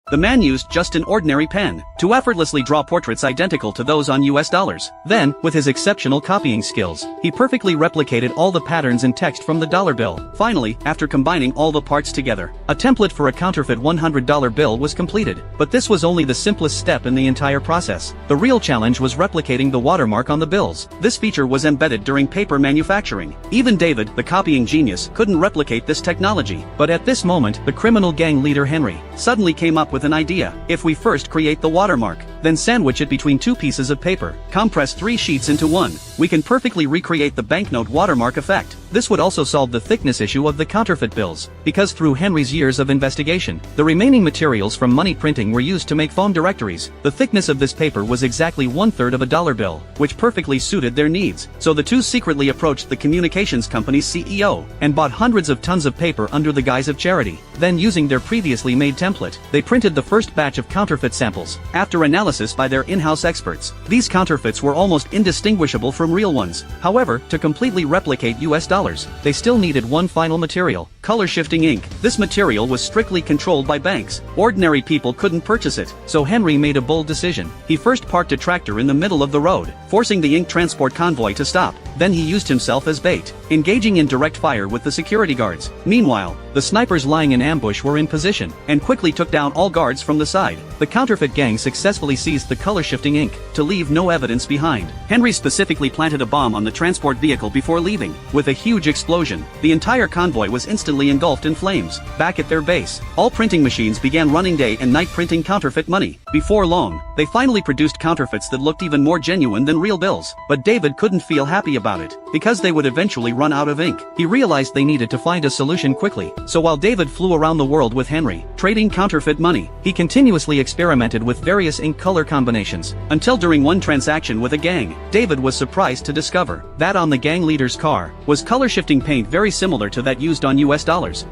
The man used just an ordinary pen to effortlessly draw portraits identical to those on US dollars. Then, with his exceptional copying skills, he perfectly replicated all the patterns and text from the dollar bill. Finally, after combining all the parts together, a template for a counterfeit $100 bill was completed. But this was only the simplest step in the entire process. The real challenge was replicating the watermark on the bills. This feature was embedded during paper manufacturing. Even David, the copying genius, couldn't replicate this technology. But at this moment, the criminal gang leader Henry suddenly came up with an idea. If we first create the watermark, then sandwich it between two pieces of paper, compress 3 sheets into one, we can perfectly recreate the banknote watermark effect. This would also solve the thickness issue of the counterfeit bills, because through Henry's years of investigation, the remaining materials from money printing were used to make phone directories. The thickness of this paper was exactly 1/3 of a dollar bill, which perfectly suited their needs. So the two secretly approached the communications company's CEO, and bought hundreds of tons of paper under the guise of charity. Then, using their previously made template, they printed the first batch of counterfeit samples. After analysis by their in-house experts, these counterfeits were almost indistinguishable from real ones. However, to completely replicate US dollars, they still needed one final material: color-shifting ink. This material was strictly controlled by banks. Ordinary people couldn't purchase it. So Henry made a bold decision. He first parked a tractor in the middle of the road, forcing the ink transport convoy to stop. Then he used himself as bait, engaging in direct fire with the security guards. Meanwhile, the snipers lying in ambush were in position, and quickly took down all guards from the side. The counterfeit gang successfully seized the color-shifting ink, to leave no evidence behind. Henry specifically planted a bomb on the transport vehicle before leaving. With a huge explosion, the entire convoy was instantly engulfed in flames. Back at their base, all printing machines began running day and night printing counterfeit money. Before long, they finally produced counterfeits that looked even more genuine than real bills. But David couldn't feel happy about it, because they would eventually run out of ink. He realized they needed to find a solution quickly. So while David flew around the world with Henry, trading counterfeit money, he continuously experimented with various ink color combinations, until during one transaction with a gang, David was surprised to discover that on the gang leader's car was color-shifting paint very similar to that used on US dollars.